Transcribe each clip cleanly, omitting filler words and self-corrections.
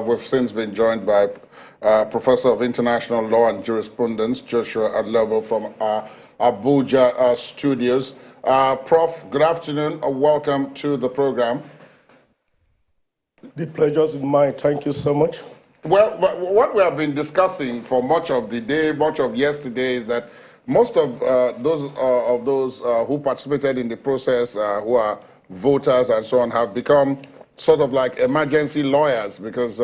we've since been joined by Professor of International Law and Jurisprudence, Joshua Adlobo from our Abuja studios. Prof, good afternoon. Welcome to the program. The pleasure is mine. Thank you so much. Well, what we have been discussing for much of the day, much of yesterday, is that most of those who participated in the process, who are voters and so on, have become sort of like emergency lawyers because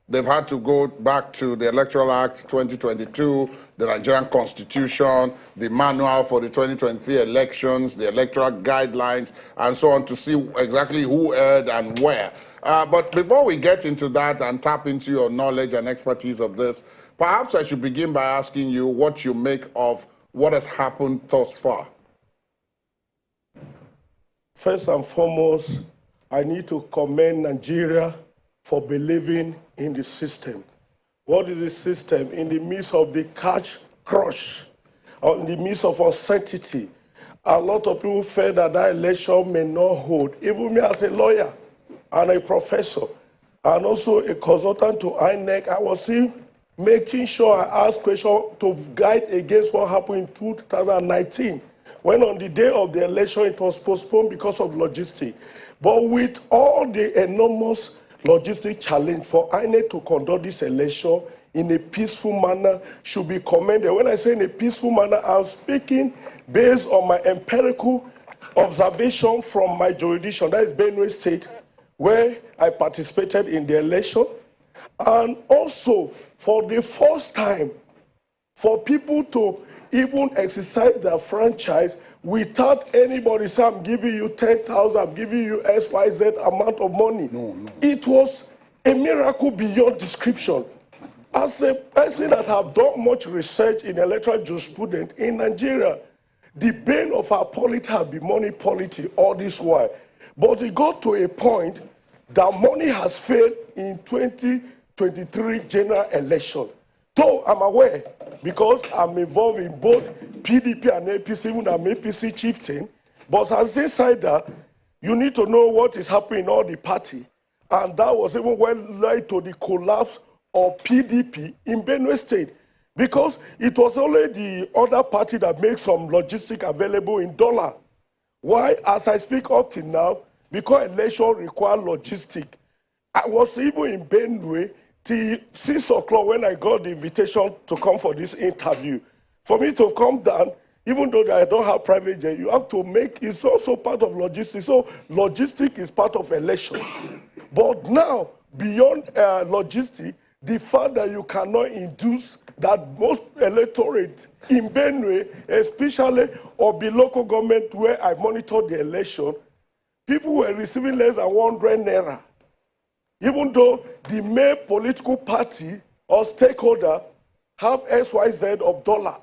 they've had to go back to the Electoral Act 2022, the Nigerian Constitution, the manual for the 2023 elections, the electoral guidelines, and so on to see exactly who erred and where. But before we get into that and tap into your knowledge and expertise of this, perhaps I should begin by asking you what you make of what has happened thus far. First and foremost, I need to commend Nigeria for believing in the system. What is the system? In the midst of the crush, or in the midst of uncertainty, a lot of people felt that that election may not hold. Even me as a lawyer and a professor, and also a consultant to INEC, I was still making sure I asked questions to guide against what happened in 2019, when on the day of the election it was postponed because of logistics. But with all the enormous logistic challenge for INEC to conduct this election in a peaceful manner should be commended. When I say in a peaceful manner, I'm speaking based on my empirical observation from my jurisdiction, that is Benue State, where I participated in the election. And also, for the first time, for people to even exercise their franchise without anybody saying, I'm giving you 10,000, I'm giving you XYZ amount of money. No. It was a miracle beyond description. As a person that have done much research in electoral jurisprudence in Nigeria, the bane of our politics has been money politics all this while. But it got to a point that money has failed in 2023 general election. Though I'm aware, because I'm involved in both PDP and APC, even I'm APC chieftain, but as insider, you need to know what is happening in all the party. And that was even what led to the collapse of PDP in Benue State, because it was only the other party that makes some logistics available in dollar. Why, as I speak up till now, because election require logistics. I was even in Benue till 6 o'clock when I got the invitation to come for this interview. For me to come down, even though I don't have private jet, you have to make, it's also part of logistics. So logistics is part of election. But now, beyond logistics, the fact that you cannot induce that most electorate in Benue, especially or the local government where I monitored the election, people were receiving less than 100 naira. Even though the main political party or stakeholder have XYZ of dollar.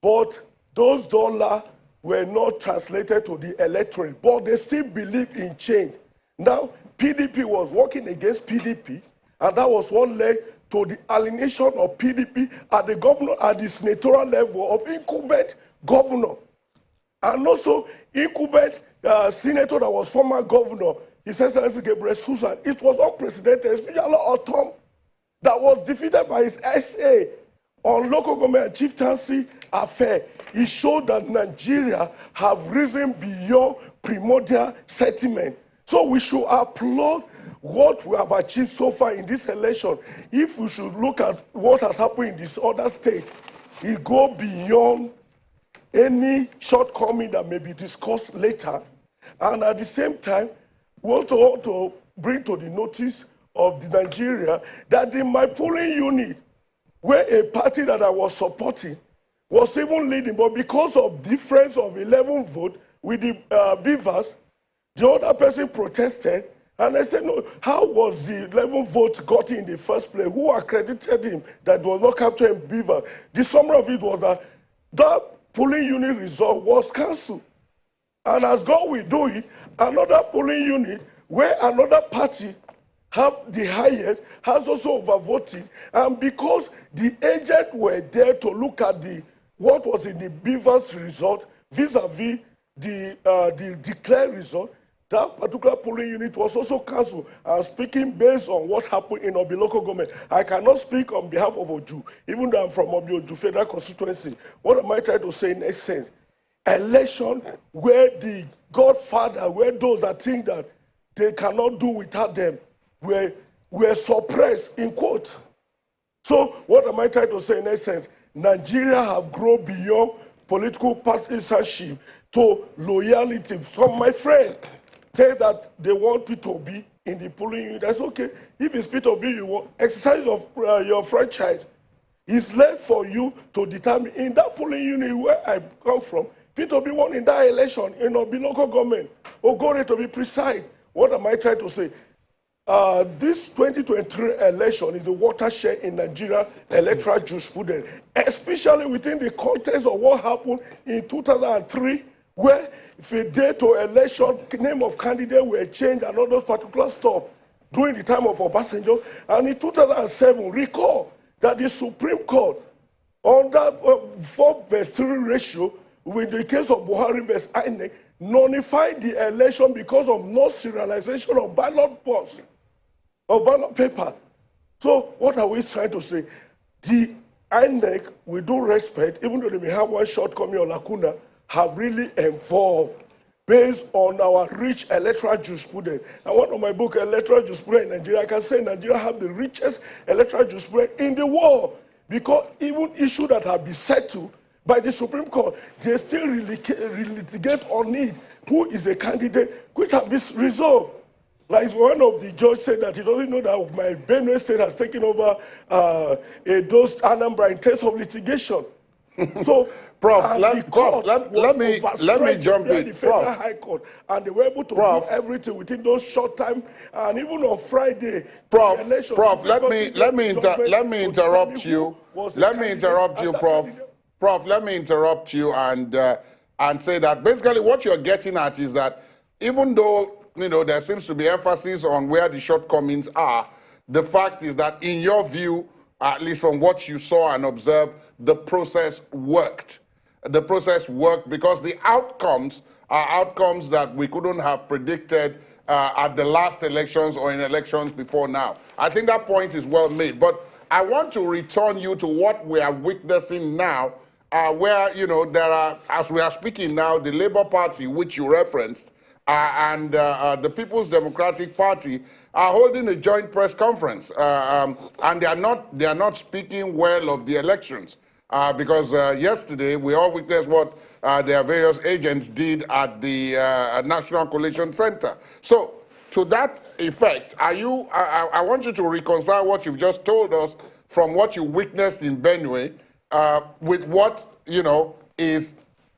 But those dollars were not translated to the electorate, but they still believe in change. Now, PDP was working against PDP, and that was what led to the alienation of PDP at the governor, at the senatorial level of incumbent governor. And also incumbent senator that was former governor, His Excellency Gabriel Susan. It was unprecedented, especially Autumn, that was defeated by his SA on local government and chieftaincy affair. It showed that Nigeria have risen beyond primordial sentiment. So we should applaud what we have achieved so far in this election. If we should look at what has happened in this other state, it goes beyond any shortcoming that may be discussed later. And at the same time, we also want to bring to the notice of the Nigeria that in my polling unit, where a party that I was supporting was even leading, but because of difference of 11 votes with the Beavers, the other person protested, and I said, no, how was the 11 votes got in the first place? Who accredited him that was not captured in Beaver? The summary of it was that that polling unit result was cancelled. And as God will do it, another polling unit where another party have the highest has also overvoted. And because the agents were there to look at what was in the Beavers result vis-a-vis the declared result, that particular polling unit was also cancelled. I'm speaking based on what happened in Obi local government. I cannot speak on behalf of Oju, even though I'm from Obi Oju Federal Constituency. What am I trying to say in essence? Election where the Godfather, where those that think that they cannot do without them, were suppressed, in quote. So what am I trying to say in essence? Nigeria have grown beyond political partisanship to loyalty. Some my friend say that they want P2B in the polling unit. That's okay. If it's P2B, you want exercise of your franchise. It's left for you to determine. In that polling unit where I come from, P2B won in that election in Obi local government. Ogore to be precise. What am I trying to say? This 2023 election is a watershed in Nigeria electoral jurisprudence, especially within the context of what happened in 2003, where if a day to election, name of candidate were changed and all those particular stuff during the time of Obasanjo. And in 2007, recall that the Supreme Court, under 4:3 ratio, with the case of Buhari vs. INEC, nullified the election because of no serialization of ballot box or ballot paper. So what are we trying to say? The INEC, with due respect, even though they may have one shortcoming or lacuna, have really evolved based on our rich electoral jurisprudence. And one of my book, Electoral Jurisprudence in Nigeria, I can say Nigeria have the richest electoral jurisprudence in the world, because even issues that have been settled by the Supreme Court, they still litigate on it. Who is a candidate, which have been resolved. Like one of the judges said that he doesn't know that my Benue State has taken over those Anambra in terms of litigation. So, Prof, let me jump in. The Federal High Court, and they were able to do everything within those short time. And even on Friday, Prof, let me interrupt you. Let me interrupt you, Prof. Prof, let me interrupt you and say that basically what you're getting at is that even though there seems to be emphasis on where the shortcomings are, the fact is that in your view, at least from what you saw and observed, the process worked. The process worked because the outcomes are outcomes that we couldn't have predicted at the last elections or in elections before now. I think that point is well made, but I want to return you to what we are witnessing now, where, there are, as we are speaking now, the Labour Party, which you referenced, and the People's Democratic Party are holding a joint press conference, and they are not speaking well of the elections, because yesterday we all witnessed what their various agents did at the National Collation Center. So, to that effect, I want you to reconcile what you've just told us from what you witnessed in Benue with what is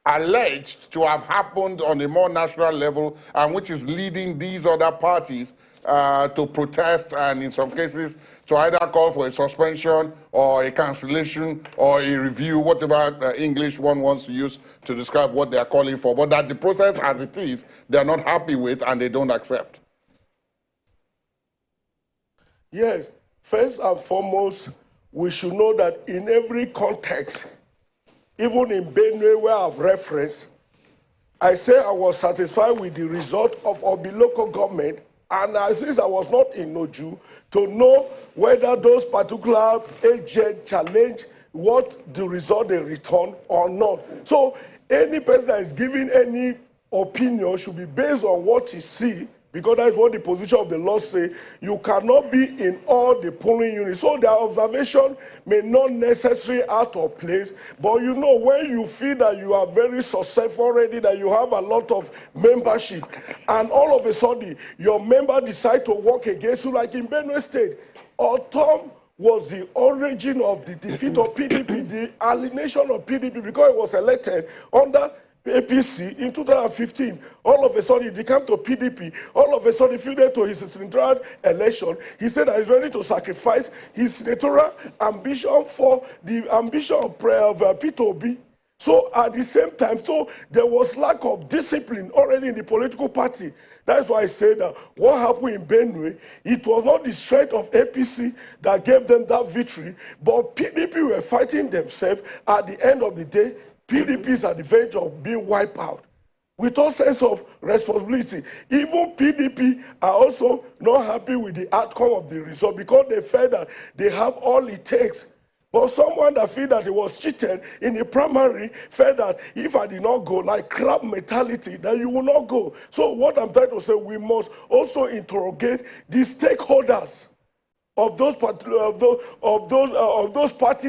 alleged to have happened on a more national level, and which is leading these other parties to protest and in some cases to either call for a suspension or a cancellation or a review, whatever English one wants to use to describe what they are calling for, but that the process as it is, they are not happy with and they don't accept. Yes, first and foremost, we should know that in every context, even in Benue where I've referenced, I say I was satisfied with the result of Obi local government, and since I was not in Oju, to know whether those particular agents challenge what the result they return or not. So any person that is giving any opinion should be based on what he sees, because that's what the position of the law say. You cannot be in all the polling units. So their observation may not necessarily out of place, but when you feel that you are very successful already, that you have a lot of membership, and all of a sudden your member decide to work against you, like in Benue State, Autumn was the origin of the defeat of PDP, the alienation of PDP, because it was elected under APC in 2015. All of a sudden, he came to PDP. All of a sudden, few days to his senatorial election, he said that he's ready to sacrifice his senatorial ambition for the ambition of P2B. So at the same time, there was lack of discipline already in the political party. That's why I say that what happened in Benue, it was not the strength of APC that gave them that victory, but PDP were fighting themselves. At the end of the day, PDP is at the verge of being wiped out. with all sense of responsibility. Even PDP are also not happy with the outcome of the result because they felt that they have all it takes. But someone that feel that he was cheated in the primary felt that if I did not go, like crab mentality, that you will not go. So what I'm trying to say, we must also interrogate the stakeholders of those parties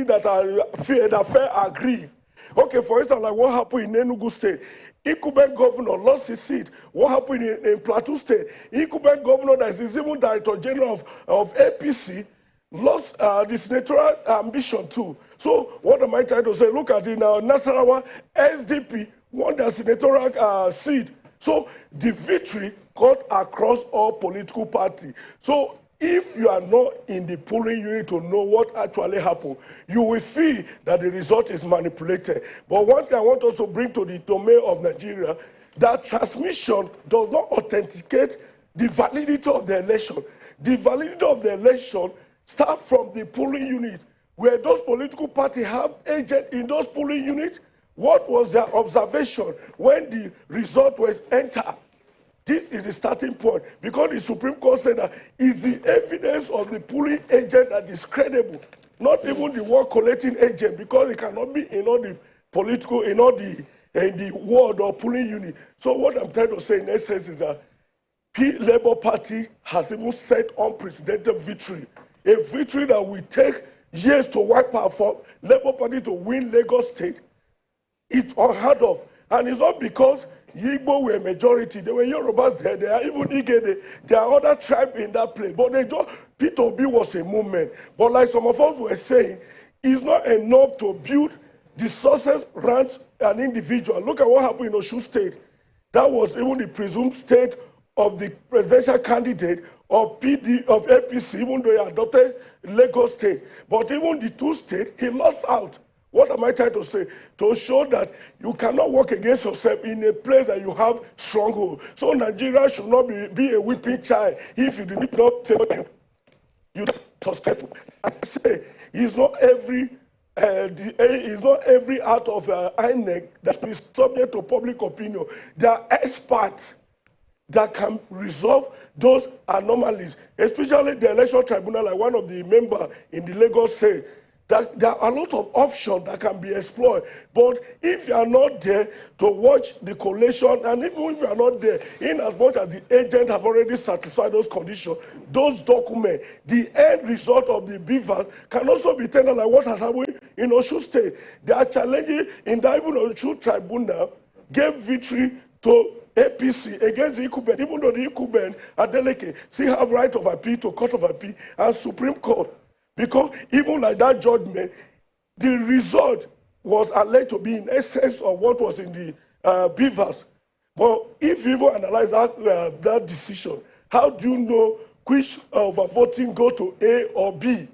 that are fear that fair aggrieved. Okay, for instance, like what happened in Enugu State, incumbent governor lost his seat. What happened in Plateau State, incumbent governor that is even director general of APC lost the senatorial ambition too. So what am I trying to say? Look at it now. Nasarawa SDP won the senatorial seat. So the victory cut across all political parties. So if you are not in the polling unit to know what actually happened, you will feel that the result is manipulated. But one thing I want us to bring to the domain of Nigeria, that transmission does not authenticate the validity of the election. The validity of the election starts from the polling unit, where those political parties have agents in those polling units. What was their observation when the result was entered? This is the starting point, because the Supreme Court said that it's the evidence of the polling agent that is credible, not even the one collecting agent, because it cannot be in all the political, in the ward or polling unit. So what I'm trying to say in essence is that Labour Party has even set unprecedented victory, a victory that will take years to wipe out for Labour Party to win Lagos State. It's unheard of, and it's not because Igbo were majority. There were Yorubas there. There are even Igede. There are other tribes in that place. But they just, Peter Obi was a movement. But like some of us were saying, it's not enough to build the success around an individual. Look at what happened in Osun State. That was even the presumed state of the presidential candidate of APC, even though he adopted Lagos State. But even the two states, he lost out. What am I trying to say? To show that you cannot work against yourself in a place that you have stronghold. So Nigeria should not be a weeping child if you do not favor them. You successful. I say it's not every act of INEC that is subject to public opinion. There are experts that can resolve those anomalies, especially the election tribunal, like one of the members in the Lagos said. That there are a lot of options that can be explored. But if you are not there to watch the collation, and even if you are not there, in as much as the agent have already satisfied those conditions, those documents, the end result of the beavers can also be tendered, like what has happened in Osun State. They are challenging in that even Osun tribunal gave victory to APC against the incumbent, even though the incumbent, Adeleke, still have right of appeal to Court of Appeal and Supreme Court. Because even like that judgment, the result was alleged to be in excess of what was in the beavers. But if you even analyze that decision, how do you know which voting go to A or B?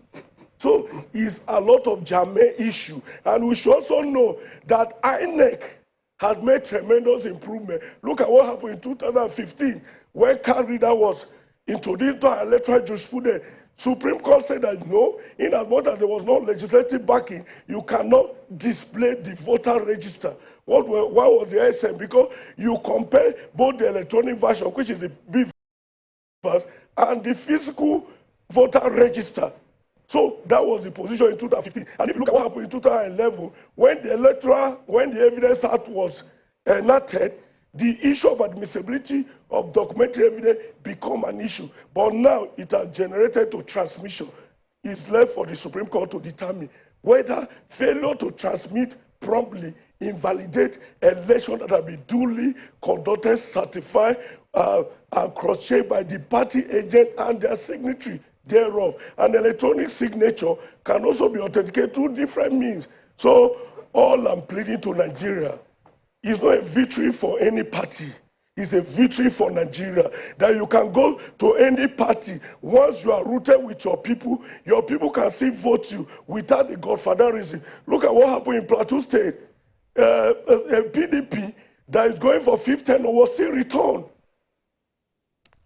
So it's a lot of germane issue. And we should also know that INEC has made tremendous improvement. Look at what happened in 2015 when card reader was introduced to electoral jurisprudence. Supreme Court said that no, in as much as there was no legislative backing, you cannot display the voter register. Why was the SM? Because you compare both the electronic version, which is the BVAS, and the physical voter register. So that was the position in 2015. And if you look at what happened in 2011, when the Evidence Act was enacted, the issue of admissibility of documentary evidence become an issue. But now it has generated to transmission. It's left for the Supreme Court to determine whether failure to transmit promptly invalidate elections that have been duly conducted, certified, and cross-checked by the party agent and their signatory thereof. An electronic signature can also be authenticated through different means. So all I'm pleading to Nigeria, it's not a victory for any party. It's a victory for Nigeria. That you can go to any party. Once you are rooted with your people can still vote you without the godfatherism. Look at what happened in Plateau State. A PDP that is going for fifth term was still returned.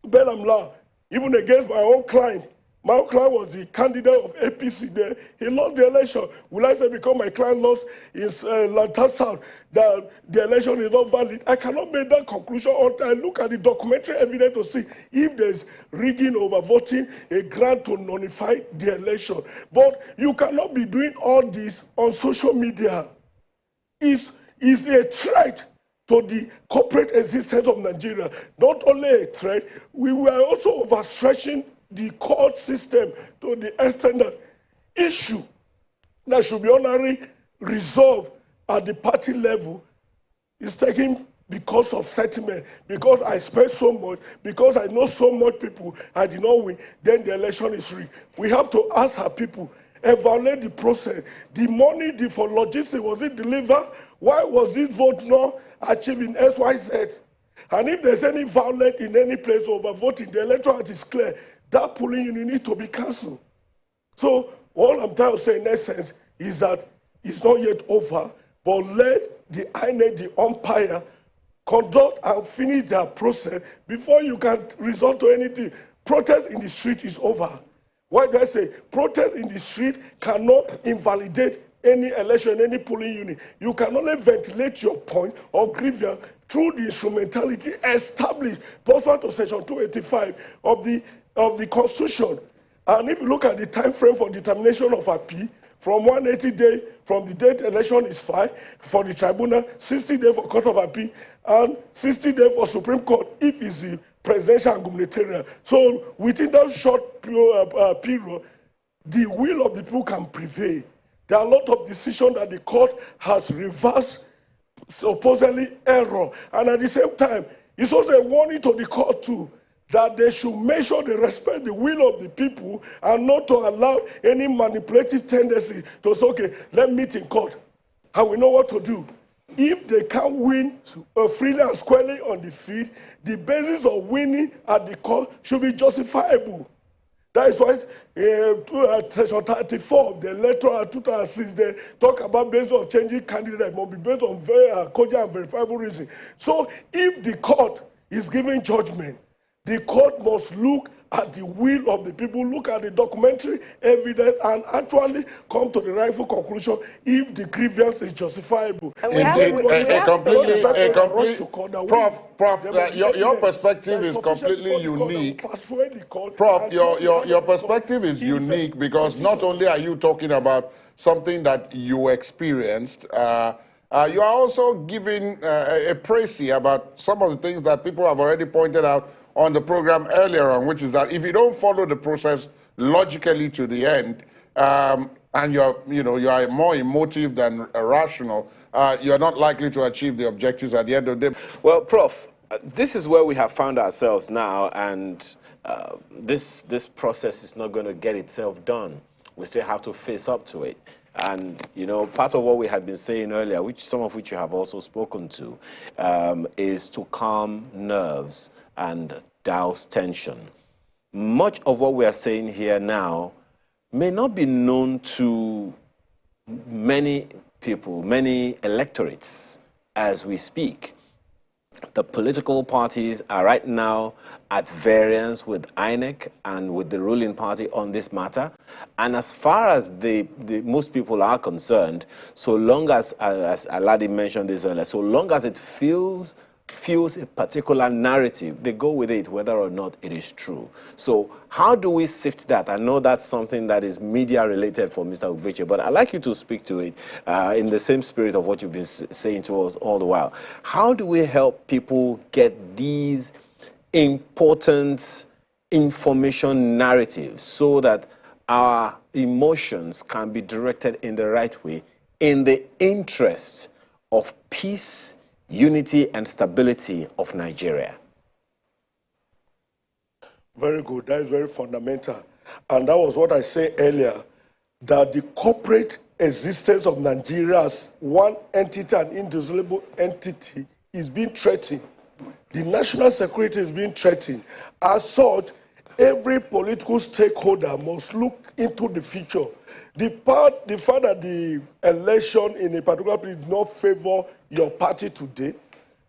Belamla, even against my own client, My client was the candidate of APC there. He lost the election. Will I say because my client lost in Lantan South that the election is not valid? I cannot make that conclusion until I look at the documentary evidence to see if there's rigging, overvoting, a grant to nullify the election. But you cannot be doing all this on social media. It's a threat to the corporate existence of Nigeria. Not only a threat, we were also overstretching the court system to the extent that issue that should be honorably resolved at the party level is taken because of settlement, because I spent so much, because I know so much people, I did not win, then the election is rigged. We have to ask our people, evaluate the process. The money for logistics, was it delivered? Why was this vote not achieved in XYZ? And if there's any violence in any place over voting, the electoral act is clear. That polling unit needs to be cancelled. So all I'm trying to say in essence is that it's not yet over, but let the INEC, the umpire, conduct and finish their process before you can resort to anything. Protest in the street is over. Why do I say protest in the street cannot invalidate any election, any polling unit? You can only ventilate your point or grievance through the instrumentality established pursuant to section 285 of the Constitution. And if you look at the time frame for determination of appeal, from 180 days from the date election is filed for the tribunal, 60 days for Court of Appeal, and 60 days for Supreme Court if it's the presidential and gubernatorial. So within that short period, the will of the people can prevail. There are a lot of decisions that the court has reversed supposedly error. And at the same time, it's also a warning to the court too, that they should make sure they respect the will of the people and not to allow any manipulative tendency to say, okay, let's meet in court and we know what to do. If they can't win freely and squarely on the field, the basis of winning at the court should be justifiable. That is why section 34 of the electoral 2006, they talk about basis of changing candidates must be based on very cogent and verifiable reason. So if the court is giving judgment, the court must look at the will of the people, look at the documentary evidence, and actually come to the rightful conclusion if the grievance is justifiable. Prof, your perspective is completely unique. Prof, your perspective is unique because not only are you talking about something that you experienced, you are also giving a précis about some of the things that people have already pointed out on the program earlier on, which is that if you don't follow the process logically to the end, and you are more emotive than rational, you're not likely to achieve the objectives at the end of the day. Well, Prof, this is where we have found ourselves now, and this process is not going to get itself done. We still have to face up to it. And, part of what we had been saying earlier, some of which you have also spoken to, is to calm nerves and douse tension. Much of what we are saying here now may not be known to many people, many electorates as we speak. The political parties are right now at variance with INEC and with the ruling party on this matter. And as far as most people are concerned, so long as Aladi mentioned this earlier, so long as it fuels a particular narrative, they go with it whether or not it is true. So how do we sift that? I know that's something that is media related for Mr. Uveche, but I'd like you to speak to it in the same spirit of what you've been saying to us all the while. How do we help people get these important information narratives so that our emotions can be directed in the right way in the interest of peace, unity and stability of Nigeria? Very good. That is very fundamental. And that was what I said earlier, that the corporate existence of Nigeria as one entity, an indissoluble entity, is being threatened. The national security is being threatened. As such, every political stakeholder must look into the future. The fact that the election in a particular place did not favor your party today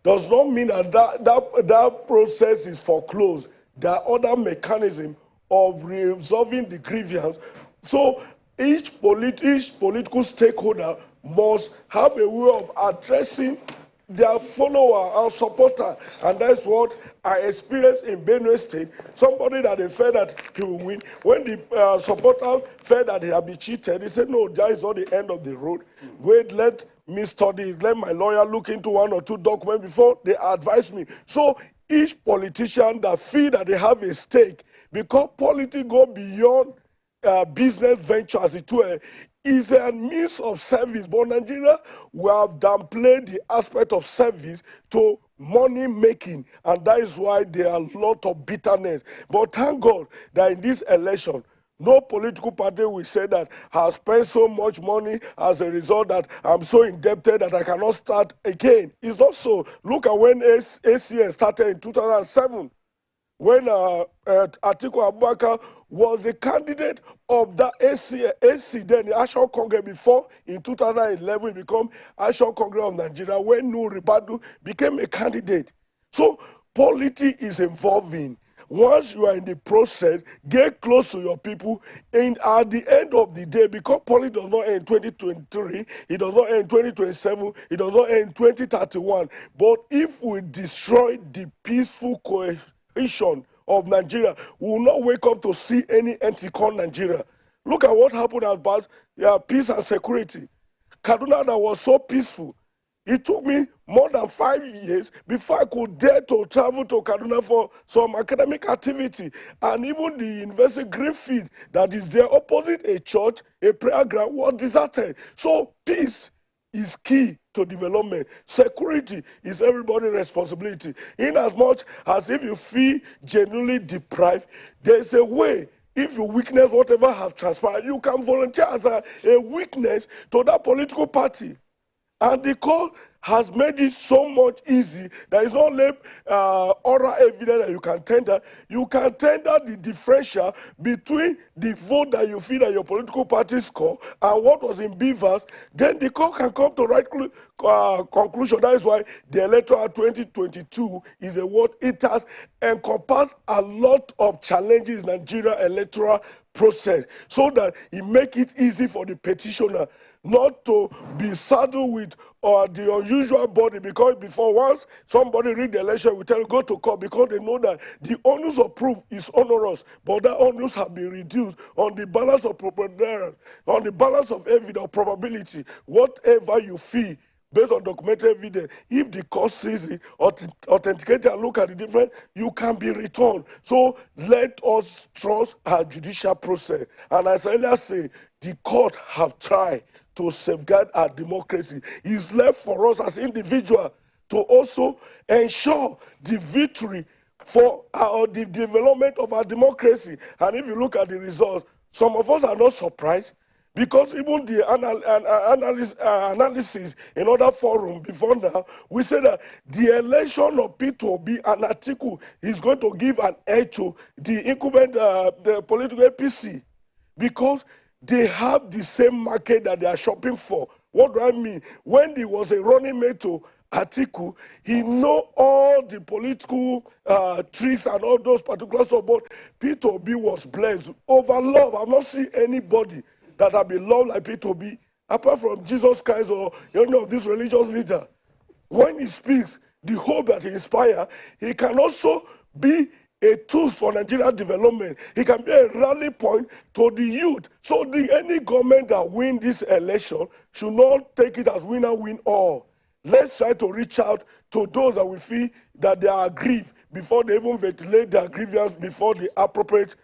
does not mean that process is foreclosed. There are other mechanisms of resolving the grievance. So each political stakeholder must have a way of addressing their follower and supporter, and that's what I experienced in Benue State. Somebody that they felt that he will win. When the supporters felt that they had been cheated, he said, no, that is not the end of the road. Wait, let me study, let my lawyer look into 1 or 2 documents before they advise me. So each politician that feel that they have a stake, because politics go beyond business venture, as it were, is a means of service. But Nigeria, we have downplayed the aspect of service to money making, and that is why there are a lot of bitterness. But thank God that in this election, no political party will say that has spent so much money as a result that I'm so indebted that I cannot start again. It's not so. Look at when ACN started in 2007. When Atiku Abubakar was a candidate of the AC, then the Action Congress, before in 2011 become Action Congress of Nigeria, when Nuhu Ribadu became a candidate. So politics is evolving. Once you are in the process, get close to your people, and at the end of the day, because politics does not end in 2023, it does not end in 2027, it does not end in 2031. But if we destroy the peaceful cohesion of Nigeria, we will not wake up to see any entity called Nigeria. Look at what happened about peace and security. Kaduna, that was so peaceful. It took me more than 5 years before I could dare to travel to Kaduna for some academic activity. And even the University Greenfield that is there opposite a church, a prayer ground, was deserted. So peace is key to development. Security is everybody's responsibility. In as much as if you feel genuinely deprived, there's a way. If you witness whatever has transpired, you can volunteer as a witness to that political party. And the court has made it so much easy that it's not only oral evidence that you can tender. You can tender the differential between the vote that you feel that your political party score and what was in Beavers. Then the court can come to right conclusion. That is why the electoral 2022 is a what it has encompassed a lot of challenges in Nigeria electoral process, so that it make it easy for the petitioner not to be saddled with the unusual body, because before, once somebody read the election, we tell you go to court, because they know that the onus of proof is onerous, but that onus have been reduced on the balance of preponderance, on the balance of evidence, or probability, whatever you feel based on documented evidence. If the court sees it, authenticate and look at the difference, you can be returned. So let us trust our judicial process. And as I earlier say, the court have tried to safeguard our democracy. It's left for us as individuals to also ensure the victory for the development of our democracy. And if you look at the results, some of us are not surprised, because even the analysis in other forum before now, we say that the election of P2B and Atiku is going to give an edge to the incumbent, the political APC, because they have the same market that they are shopping for. What do I mean? When there was a running mate to Atiku, he know all the political tricks and all those particular stuff, but P2B was blessed over love. I've not seen anybody that have been loved like P2B, apart from Jesus Christ or any of these religious leaders. When he speaks, the hope that he inspires, he can also be a tool for Nigeria development. He can be a rally point to the youth. So any government that win this election should not take it as winner win all. Let's try to reach out to those that we feel that they are aggrieved before they even ventilate their grievance before the appropriate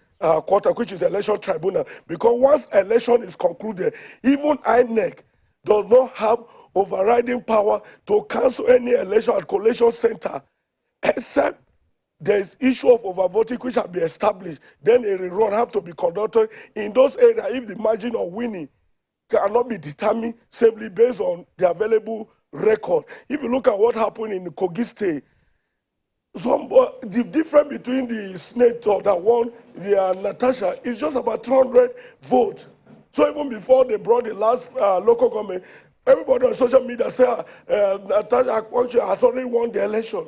quarter, which is election tribunal. Because once election is concluded, even INEC does not have overriding power to cancel any election at collation center, except there is issue of overvoting which have been established. Then a rerun have to be conducted in those areas if the margin of winning cannot be determined safely based on the available record. If you look at what happened in Kogi State, the difference between the senator that won the Natasha is just about 200 votes. So even before they brought the last local government, everybody on social media said Natasha has already won the election.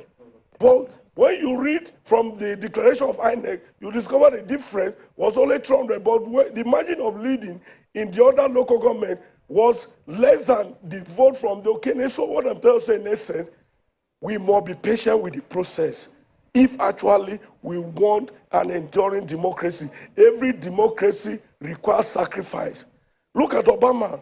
But when you read from the declaration of INEC, you discover the difference was only 300, but the margin of leading in the other local government was less than the vote from the Okene. So what I'm telling you in essence, we must be patient with the process. If actually we want an enduring democracy, every democracy requires sacrifice. Look at Obama.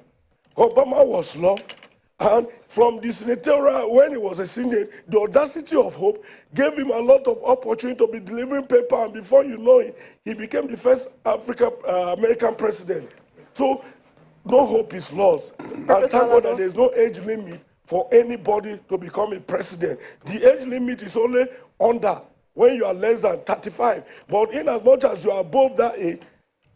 Obama was loved. And from the senatorial, when he was a senate, the audacity of hope gave him a lot of opportunity to be delivering paper. And before you know it, he became the first American president. So no hope is lost. And thank God that there's no age limit for anybody to become a president. The age limit is only under when you are less than 35. But in as much as you are above that age,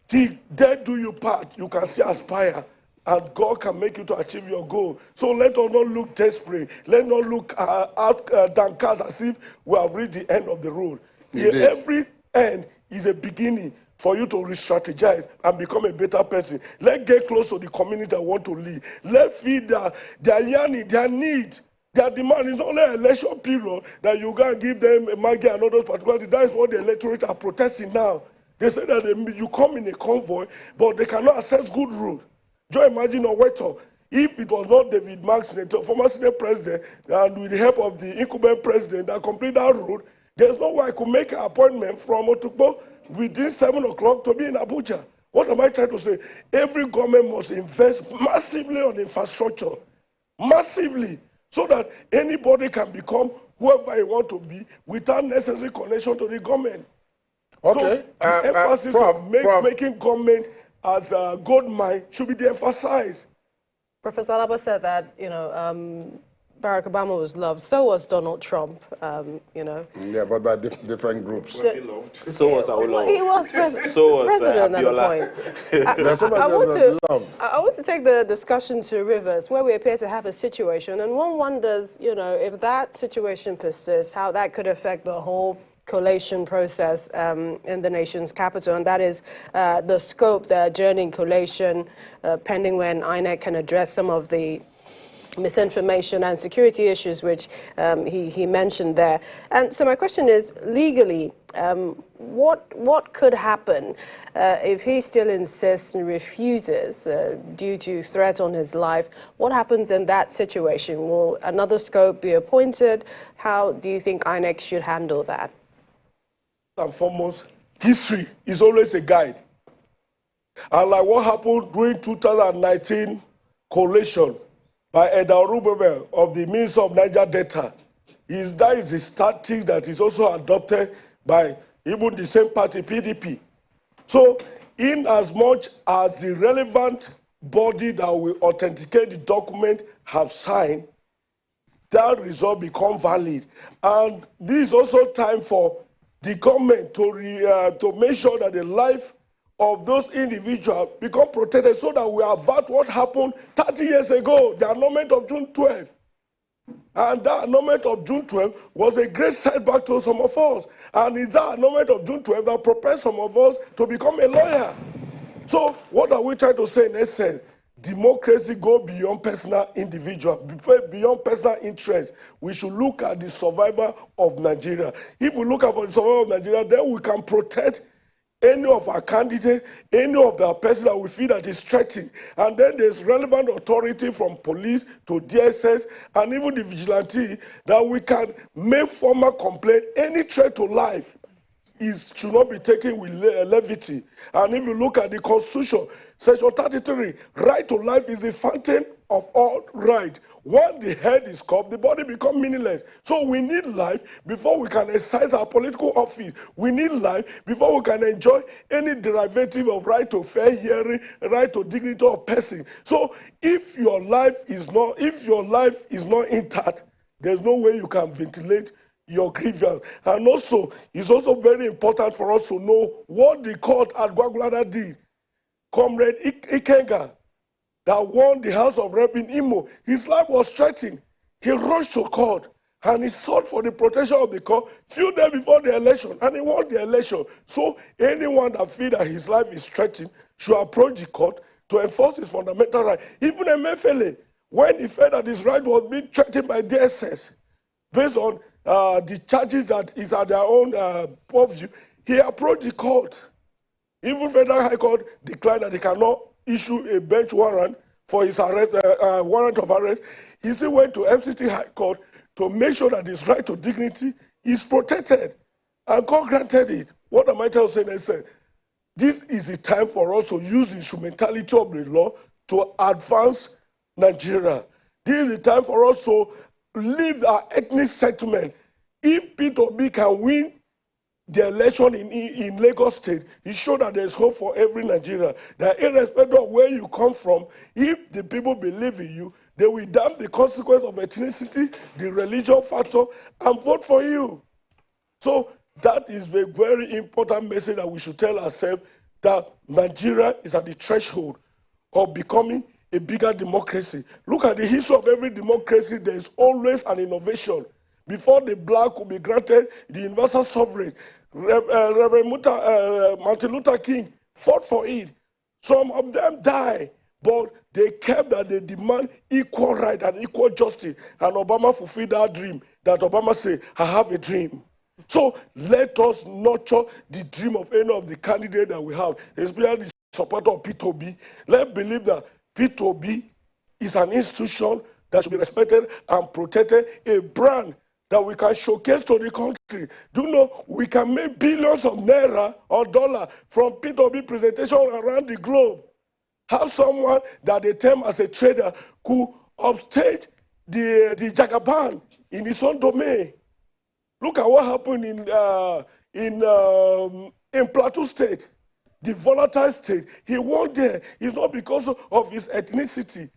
till death do you part, you can still aspire. And God can make you to achieve your goal. So let us not look desperate. Let us not look downcast as if we have reached the end of the road. Every end is a beginning for you to re-strategize and become a better person. Let's get close to the community that want to lead. Let's feed their yearning, their need, their demand. It's only an election period that you can give them a Maggie and others particularly. That is what the electorate are protesting now. They say that you come in a convoy, but they cannot access good road. Just imagine Oweto, if it was not David Mark, former Senate president, and with the help of the incumbent president that completed that road, there's no way I could make an appointment from Otukpo within 7 o'clock to be in Abuja. What am I trying to say? Every government must invest massively on infrastructure, massively, so that anybody can become whoever they want to be without necessary connection to the government. Okay. So the emphasis of making government as a gold mine should be emphasized. Professor Alaba said that, Barack Obama was loved. So was Donald Trump, Yeah, but by different groups. So was Awolowo. He was president at the point. I want to take the discussion to Rivers, where we appear to have a situation, and one wonders, if that situation persists, how that could affect the whole collation process in the nation's capital, and that is the scope, the adjourning collation, pending when INEC can address some of the misinformation and security issues which he mentioned there. And so my question is, legally, what could happen if he still insists and refuses due to threat on his life? What happens in that situation? Will another scope be appointed? How do you think INEC should handle that? And foremost, history is always a guide. And like what happened during 2019 collation by Edda Rubebe of the Minister of Niger Delta, that is a static that is also adopted by even the same party, PDP. So in as much as the relevant body that will authenticate the document have signed, that result become valid. And this is also time for the government to make sure that the life of those individuals become protected so that we avert what happened 30 years ago, the annulment of June 12. And that annulment of June 12 was a great setback to some of us. And it's that annulment of June 12 that propelled some of us to become a lawyer. So what are we trying to say in essence? Democracy go beyond personal individual, beyond personal interest. We should look at the survival of Nigeria. If we look at the survival of Nigeria, then we can protect any of our candidates, any of the person that we feel that is threatened. And then there's relevant authority from police to DSS and even the vigilante that we can make formal complaint. Any threat to life should not be taken with levity. And if you look at the Constitution, Section 33, right to life is the fountain of all right. Once the head is cut, the body becomes meaningless. So we need life before we can exercise our political office. We need life before we can enjoy any derivative of right to fair hearing, right to dignity of person. So if your life is not intact, there's no way you can ventilate your grievance. And also, it's also very important for us to know what the court at Gwagwalada did. Comrade Ikenga, that won the House of Rep in Imo, his life was threatened. He rushed to court and he sought for the protection of the court few days before the election, and he won the election. So anyone that feels that his life is threatened should approach the court to enforce his fundamental right. Even Emefiele, when he felt that his right was being threatened by DSS, based on the charges that is at their own purview, he approached the court. Even Federal High Court declared that they cannot issue a bench warrant for his arrest, warrant of arrest. He still went to FCT High Court to make sure that his right to dignity is protected. And God granted it. What am I trying to say? They said, this is the time for us to use the instrumentality of the law to advance Nigeria. This is the time for us to leave our ethnic settlement. If P2B can win the election in Lagos State, it shows that there's hope for every Nigerian. That irrespective of where you come from, if the people believe in you, they will damn the consequence of ethnicity, the religion factor, and vote for you. So that is a very important message that we should tell ourselves, that Nigeria is at the threshold of becoming a bigger democracy. Look at the history of every democracy. There is always an innovation. Before the black could be granted the universal suffrage, Reverend Martin Luther King fought for it. Some of them died, but they kept that they demand equal right and equal justice. And Obama fulfilled that dream, that Obama said, I have a dream. So let us nurture the dream of any of the candidates that we have, especially the supporter of P2B. Let's believe that P2B is an institution that should be respected and protected, a brand that we can showcase to the country. Do you know we can make billions of naira or dollar from P2B presentation around the globe? Have someone that they term as a trader could upstage the Jagaban in his own domain. Look at what happened in Plateau State, the volatile state. He won there. It's not because of his ethnicity.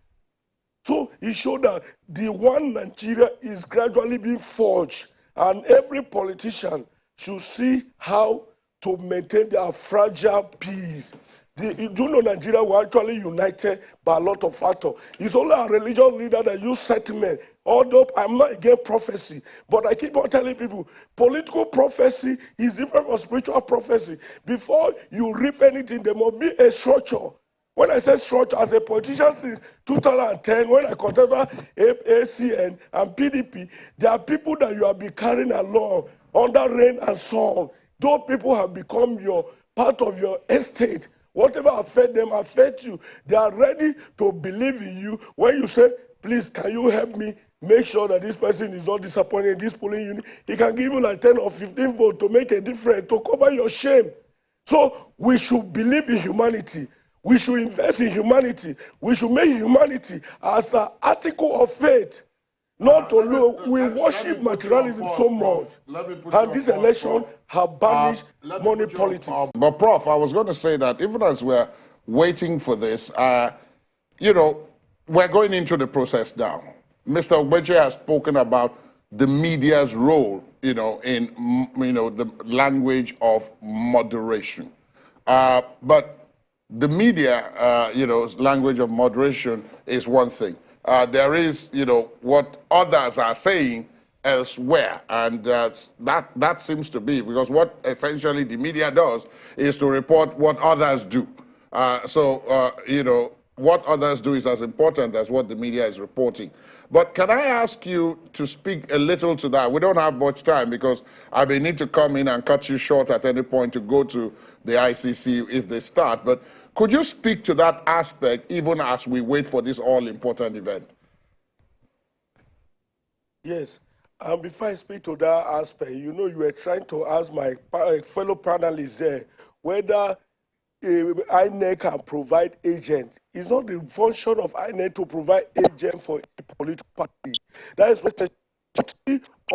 So he showed that the one Nigeria is gradually being forged, and every politician should see how to maintain their fragile peace. You do know Nigeria were actually united by a lot of factors. It's only a religious leader that use settlement. Although I'm not against prophecy, but I keep on telling people, political prophecy is different from spiritual prophecy. Before you reap anything, there must be a structure. When I say structure, as a politician since 2010, when I contested ACN and PDP, there are people that you have been carrying along under rain and sun. Those people have become your part of your estate. Whatever affect them, affect you. They are ready to believe in you. When you say, please, can you help me make sure that this person is not disappointed in this polling unit? He can give you like 10 or 15 votes to make a difference, to cover your shame. So we should believe in humanity. We should invest in humanity. We should make humanity as an article of faith. Not to look, we worship materialism so much. And this election have banished money politics. But Prof, I was going to say that even as we're waiting for this, you know, we're going into the process now. Mr. Ogbeche has spoken about the media's role, you know, in, you know, the language of moderation. But the media, you know, language of moderation is one thing. There is, you know, what others are saying elsewhere, and that seems to be, because what essentially the media does is to report what others do. You know, what others do is as important as what the media is reporting. But can I ask you to speak a little to that? We don't have much time because I may need to come in and cut you short at any point to go to the ICC if they start. But could you speak to that aspect even as we wait for this all-important event? Yes. And before I speak to that aspect, you know, you were trying to ask my fellow panelists there whether INEC can provide agent. It's not the function of INEC to provide agent for a political party. That is the of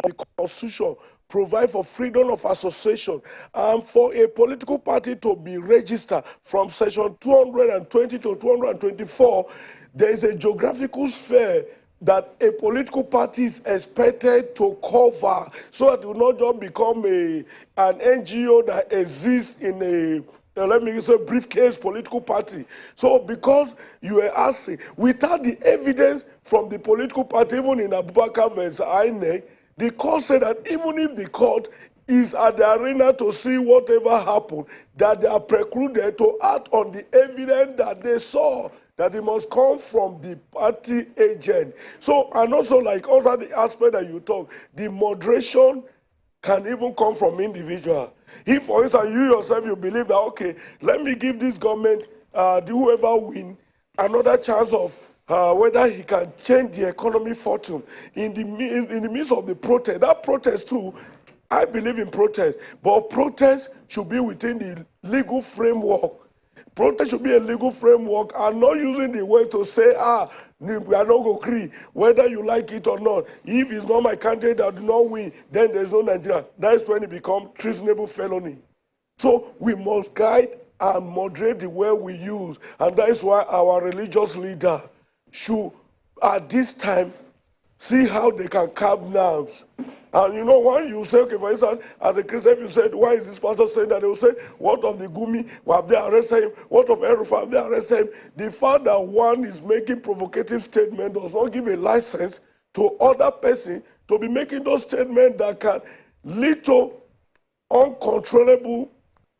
the Constitution, provide for freedom of association, and for a political party to be registered from section 220 to 224, there is a geographical sphere that a political party is expected to cover, so that it will not just become an NGO that exists in a let me say briefcase political party. So because you were asking, without the evidence from the political party, even in Abubakar versus INEC, the court said that even if the court is at the arena to see whatever happened, that they are precluded to act on the evidence that they saw, that it must come from the party agent. So, and also like also the aspect that you talk, the moderation can even come from individual. If, for instance, you yourself, you believe that, okay, let me give this government, whoever win, another chance of whether he can change the economy fortune in the midst of the protest. That protest too, I believe in protest, but protest should be within the legal framework. Protest should be a legal framework and not using the way to say, we are not going to agree, whether you like it or not. If it's not my candidate that do not win, then there's no Nigeria. That's when it becomes treasonable felony. So we must guide and moderate the way we use. And that is why our religious leader should, at this time, see how they can calm nerves. And you know, when you say, okay, for instance, as a Christian, if you said, why is this pastor saying that? They will say, what of the Gumi? Have they arrested him? What of Erufa? Have they arrested him? The fact that one is making provocative statements does not give a license to other person to be making those statements that can lead to uncontrollable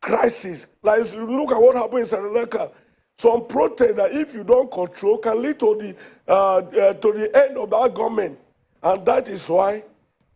crisis. Like, if you look at what happened in Sri Lanka, some protest that if you don't control can lead to the end of that government. And that is why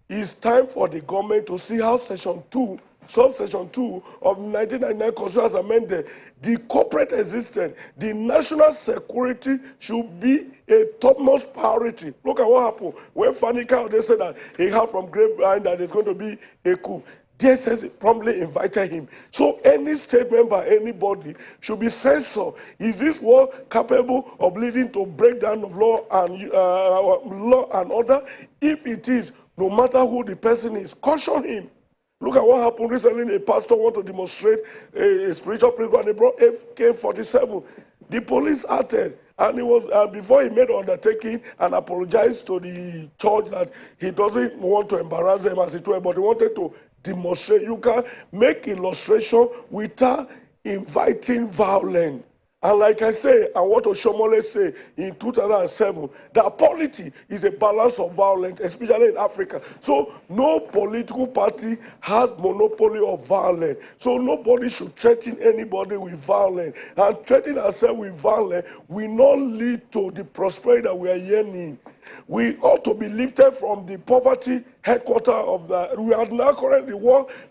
it's time for the government to see how Section 2, Subsection 2 of the 1999 Constitution has amended. The corporate existence, the national security should be a topmost priority. Look at what happened when Fani Kayode said that he heard from grapevine that there's going to be a coup. DSS promptly invited him. So any statement by anybody should be censored. Is this work capable of leading to breakdown of law and order? If it is, no matter who the person is, caution him. Look at what happened recently. A pastor wanted to demonstrate a spiritual principle and they brought AK-47. The police acted. And it was before he made undertaking and apologized to the church that he doesn't want to embarrass them as it were, but he wanted to demonstrate. You can make illustration without inviting violence. And like I say, and what Oshomole say in 2007, that politics is a balance of violence, especially in Africa. So no political party has monopoly of violence. So nobody should threaten anybody with violence. And threatening ourselves with violence will not lead to the prosperity that we are yearning. We ought to be lifted from the poverty headquarters of we are now currently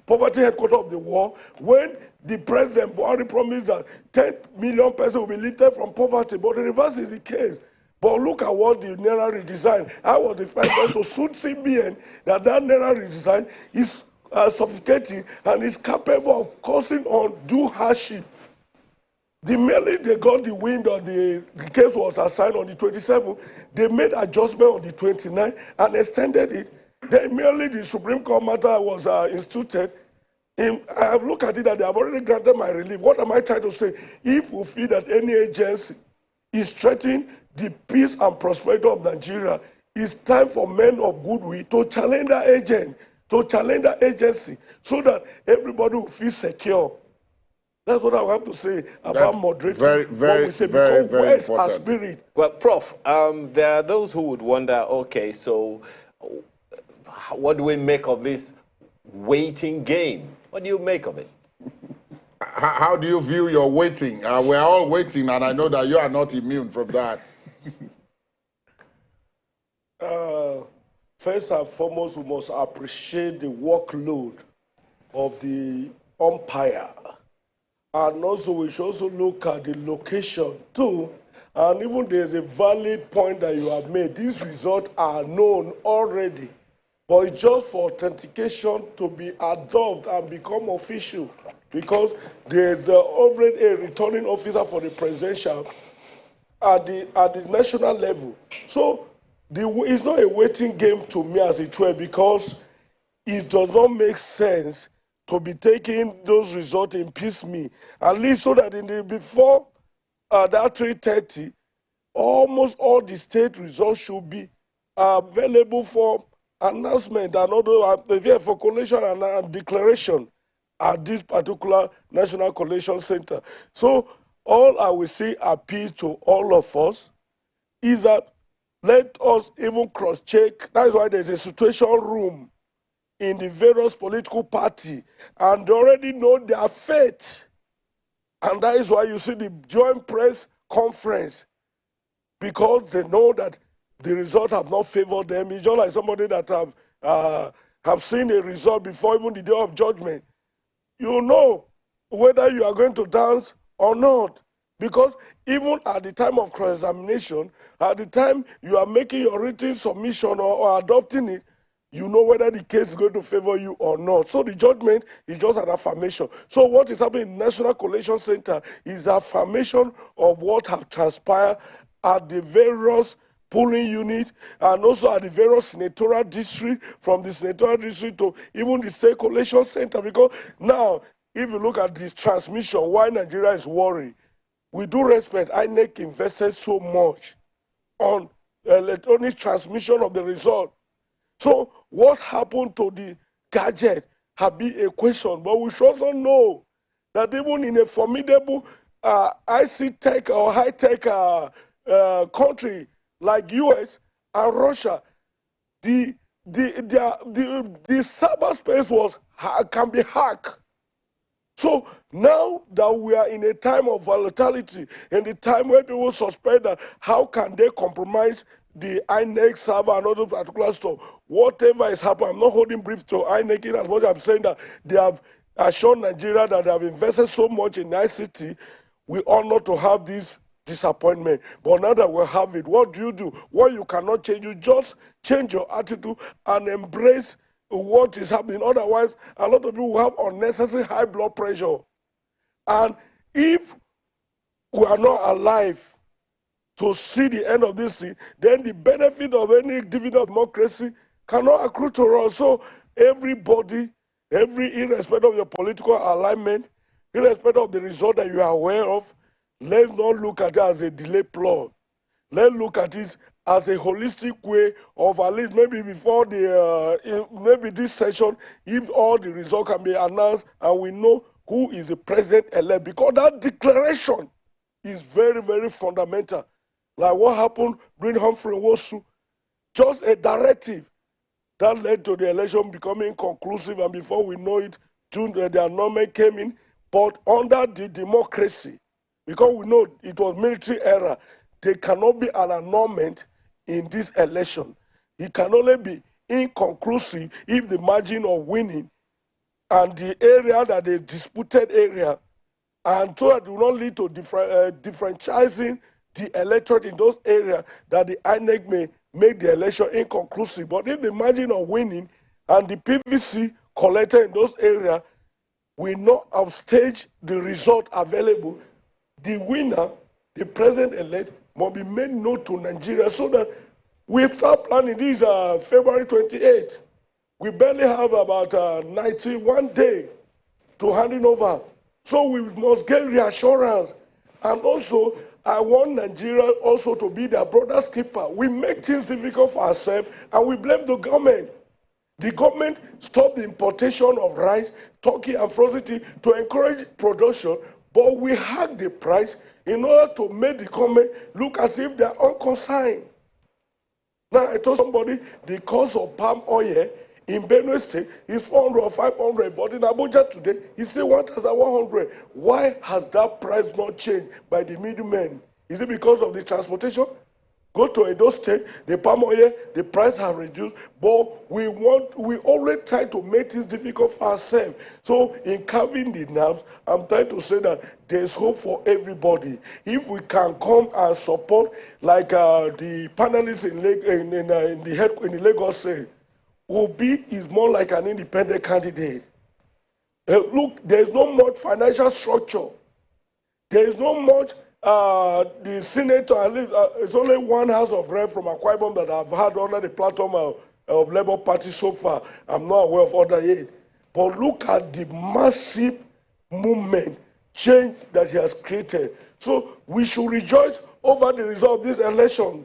poverty headquarters of the world, when the president Buhari promised that 10 million persons will be lifted from poverty, but the reverse is the case. But look at what the Naira redesign. I was the first one to suit CBN that Naira redesign is suffocating and is capable of causing undue hardship. The minute they got the wind of the case was assigned on the 27th, they made adjustment on the 29th and extended it. Then merely the Supreme Court matter was instituted. I have looked at it that they have already granted my relief. What am I trying to say? If we feel that any agency is threatening the peace and prosperity of Nigeria, it's time for men of goodwill to challenge that agent, to challenge that agency, so that everybody will feel secure. That's what I have to say about moderating. What we say, because where's our spirit? Well, Prof, there are those who would wonder, okay, so what do we make of this waiting game? What do you make of it? How do you view your waiting? We're all waiting, and I know that you are not immune from that. First and foremost, we must appreciate the workload of the umpire. And also, we should also look at the location too. And even there's a valid point that you have made. These results are known already. But it's just for authentication to be adopted and become official. Because there's already a returning officer for the presidential at the national level. So it's not a waiting game to me as it were, because it does not make sense to be taking those results in piecemeal, at least so that before that 3:30, almost all the state results should be available for announcement and other for collation and declaration at this particular National Collation Center. So all I will say appeal to all of us is that let us even cross-check. That's why there's a situation room in the various political party, and they already know their fate. And that is why you see the joint press conference, because they know that the result have not favored them. It's just like somebody that have seen a result before even the day of judgment. You know whether you are going to dance or not. Because even at the time of cross-examination, at the time you are making your written submission or adopting it, you know whether the case is going to favor you or not. So the judgment is just an affirmation. So what is happening in the National Collation Center is affirmation of what have transpired at the various polling unit and also at the various senatorial district, from the senatorial district to even the state collation center. Because now, if you look at this transmission, why Nigeria is worried, we do respect INEC invested so much on electronic transmission of the result. So what happened to the gadget have been a question, but we should also know that even in a formidable IC tech or high tech country like US and Russia, the cyberspace can be hacked. So now that we are in a time of volatility, in the time where people suspect that how can they compromise the INEC server and other particular stuff, whatever is happening, I'm not holding brief to INEC in as much as I'm saying that they have assured Nigeria that they have invested so much in ICT. We ought not to have this disappointment. But now that we have it, what do? What you cannot change, you just change your attitude and embrace what is happening. Otherwise, a lot of people will have unnecessary high blood pressure. And if we are not alive to see the end of this thing, then the benefit of any dividend of democracy cannot accrue to us. So everybody, irrespective of your political alignment, irrespective of the result that you are aware of, let's not look at it as a delay plot. Let's look at it as a holistic way of, at least maybe before maybe this session, if all the results can be announced and we know who is the president-elect, because that declaration is very, very fundamental. Like what happened during Humphrey Wosu, just a directive that led to the election becoming conclusive, and before we know it, the annulment came in. But under the democracy, because we know it was military era, there cannot be an annulment in this election. It can only be inconclusive if the margin of winning and the area that they disputed area, and so that it will not lead to differentializing the electorate in those areas, that the INEC may make the election inconclusive. But if the margin of winning and the PVC collected in those areas will not upstage the result available, the winner, the president-elect, must be made known to Nigeria, so that we start planning. This February 28th. We barely have about 91 days to handing over. So we must get reassurance. And also, I want Nigeria also to be their brother's keeper. We make things difficult for ourselves and we blame the government. The government stopped the importation of rice, turkey, and frozen tea to encourage production, but we hacked the price in order to make the government look as if they are unconcerned. Now, I told somebody the cost of palm oil in Benue State is 400 or 500, but in Abuja today, he said 1,100. Why has that price not changed by the middlemen? Is it because of the transportation? Go to Edo State, the palm oil, the price have reduced, but we always try to make things difficult for ourselves. So in calming the nerves, I'm trying to say that there's hope for everybody. If we can come and support, like the panelists in the Lagos say, Obi is more like an independent candidate. Look, there's not much financial structure. There's not much. The senator, at least, it's only one House of Rep from Akwa Ibom that I've had under the platform of Labour Party so far. I'm not aware of other yet. But look at the massive movement, change that he has created. So we should rejoice over the result of this election.